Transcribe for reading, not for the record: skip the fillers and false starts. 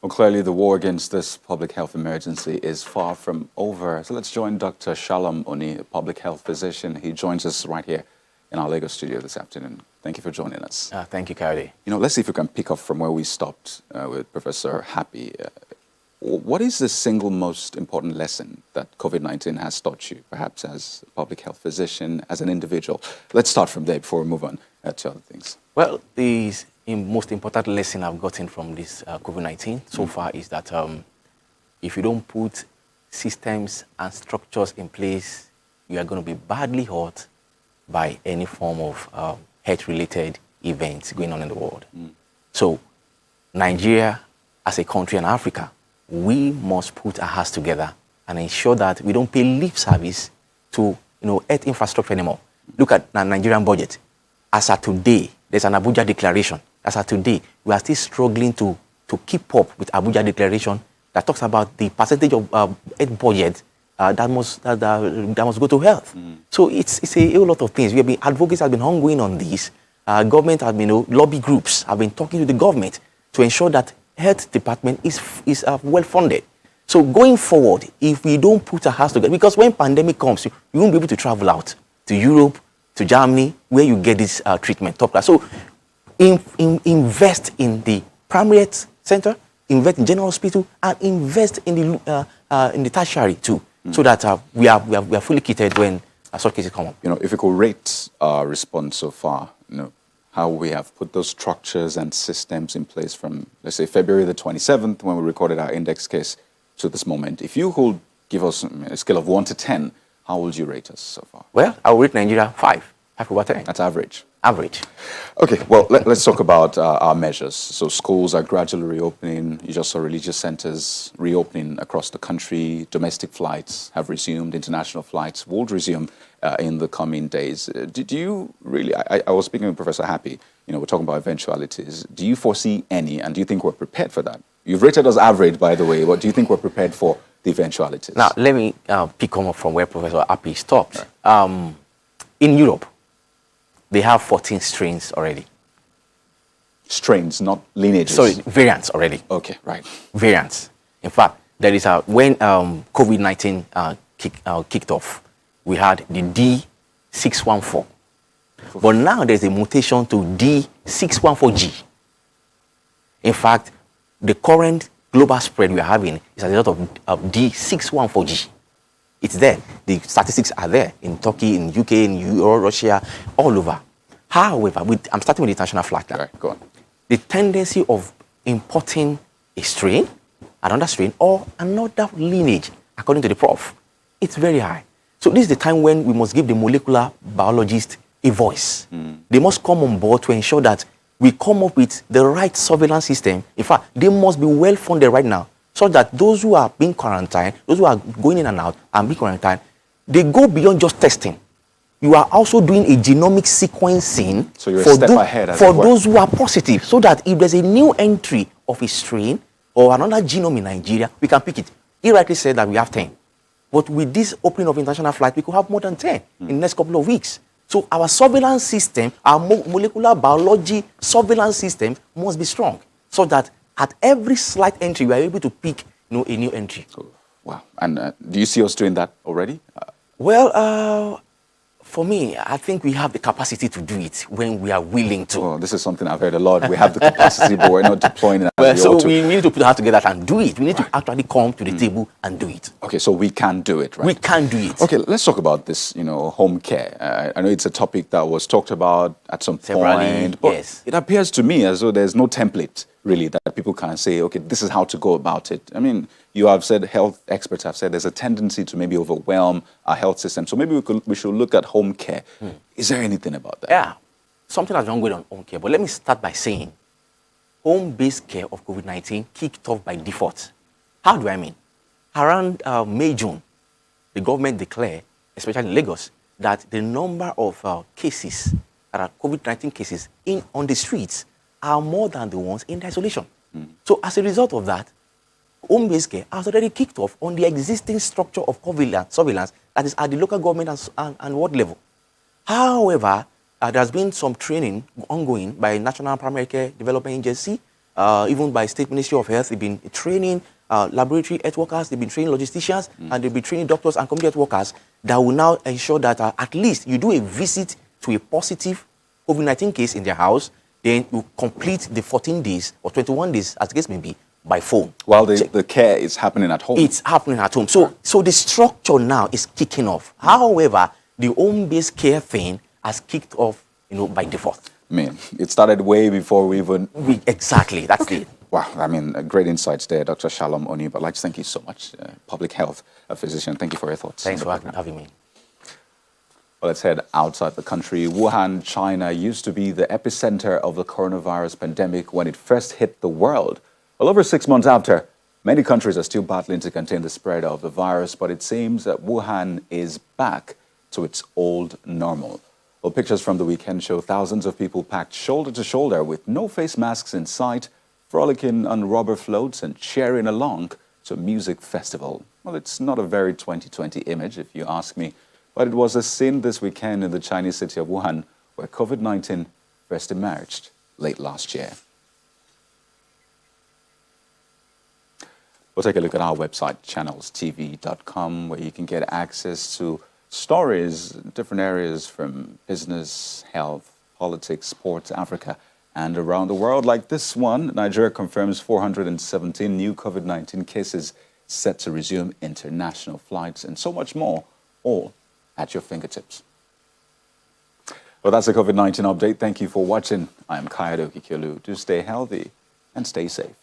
Well, clearly the war against this public health emergency is far from over. So let's join Dr. Shalom Oni, a public health physician. He joins us right here in our Lagos studio this afternoon. Thank you for joining us. Thank you, Coyote. Let's see if we can pick up from where we stopped with Professor Happy. What is the single most important lesson that COVID-19 has taught you, perhaps as a public health physician, as an individual? Let's start from there before we move on to other things. Well, the most important lesson I've gotten from this COVID-19 so far is that if you don't put systems and structures in place, you are going to be badly hurt by any form of health-related events going on in the world. So Nigeria, as a country in Africa, we must put our hearts together and ensure that we don't pay lip service to health infrastructure anymore. Look at the Nigerian budget. As of today, there's an Abuja declaration. As of today, we are still struggling to keep up with Abuja declaration that talks about the percentage of health budget that must go to health. So it's a whole lot of things. We have been advocates have been ongoing on this. Government have been lobby groups have been talking to the government to ensure that health department is well funded. So going forward, if we don't put our hearts together, because when pandemic comes, you won't be able to travel out to Europe, to Germany, where you get this treatment top class. So invest in the primary health center, invest in general hospital, and invest in the tertiary too, so that we are fully kitted when such cases come up. If you could rate our response so far, how we have put those structures and systems in place from, let's say, February the 27th, when we recorded our index case, to this moment. If you could give us a scale of 1 to 10, how would you rate us so far? Well, I would rate Nigeria 5 over 10. That's average. Average. Okay, well, let's talk about our measures. So schools are gradually reopening. You just saw religious centers reopening across the country. Domestic flights have resumed. International flights will resume in the coming days. Did you really, I was speaking with Professor Happy, we're talking about eventualities. Do you foresee any, and do you think we're prepared for that? You've rated us average, by the way. What do you think we're prepared for the eventualities? Now, let me pick up from where Professor Happy stopped. Right. In Europe, they have 14 strains already. Strains, not lineages? Sorry, variants already. Okay, right. Variants. In fact, there is when COVID-19 kicked off, we had the D614. But now there's a mutation to D614G. In fact, the current global spread we are having is a result of D614G. It's there. The statistics are there in Turkey, in UK, in Russia, all over. However, I'm starting with the international flight now. Right, go on. The tendency of importing a strain, another strain, or another lineage, according to the prof, it's very high. So this is the time when we must give the molecular biologists a voice. They must come on board to ensure that we come up with the right surveillance system. In fact, they must be well funded right now, so that those who are being quarantined, those who are going in and out and being quarantined, they go beyond just testing. You are also doing a genomic sequencing so you're a step ahead for those who are positive, so that if there's a new entry of a strain or another genome in Nigeria, we can pick it. He rightly said that we have 10. But with this opening of international flight, we could have more than 10 in the next couple of weeks. So our surveillance system, our molecular biology surveillance system must be strong, so that at every slight entry, we are able to pick a new entry. Oh, wow. And do you see us doing that already? Well, for me, I think we have the capacity to do it when we are willing to. Oh, this is something I've heard a lot. We have the capacity, but we're not deploying it. Well, so we need to put our heart together and do it. We need to actually come to the table and do it. Okay, so we can do it, right? We can do it. Okay, let's talk about this, home care. I know it's a topic that was talked about at some point, but yes. It appears to me as though there's no template, really, that people can say, okay, this is how to go about it. I mean, you have said, health experts have said, there's a tendency to maybe overwhelm our health system. So maybe we should look at home care. Is there anything about that? Yeah, something has been going on home care. But let me start by saying, home-based care of COVID-19 kicked off by default. How do I mean? Around May, June, the government declared, especially in Lagos, that the number of cases, that are COVID-19 cases on the streets, are more than the ones in isolation. So as a result of that, home-based care has already kicked off on the existing structure of COVID surveillance that is at the local government and ward level. However, there has been some training ongoing by National Primary Care Development Agency, even by State Ministry of Health. They've been training laboratory health workers, they've been training logisticians, and they've been training doctors and community health workers that will now ensure that at least you do a visit to a positive COVID-19 case in their house, then you complete the 14 days or 21 days, as the case may be, by phone. While the care is happening at home. It's happening at home. So the structure now is kicking off. However, the home-based care thing has kicked off, by default. I mean, it started way before we even... Exactly, that's it. Wow, I mean, great insights there, Dr. Shalom Oni. But I'd like to thank you so much, public health physician. Thank you for your thoughts. Thanks for having me. Well, let's head outside the country. Wuhan, China used to be the epicenter of the coronavirus pandemic when it first hit the world. Well, over 6 months after, many countries are still battling to contain the spread of the virus, but it seems that Wuhan is back to its old normal. Well, pictures from the weekend show thousands of people packed shoulder to shoulder with no face masks in sight, frolicking on rubber floats and cheering along to a music festival. Well, it's not a very 2020 image, if you ask me, but it was a scene this weekend in the Chinese city of Wuhan, where COVID-19 first emerged late last year. We'll take a look at our website, channelstv.com, where you can get access to stories in different areas from business, health, politics, sports, Africa, and around the world. Like this one, Nigeria confirms 417 new COVID-19 cases set to resume international flights, and so much more, all at your fingertips. Well, that's the COVID-19 update. Thank you for watching. I am Kayode Okikiolu. Do stay healthy and stay safe.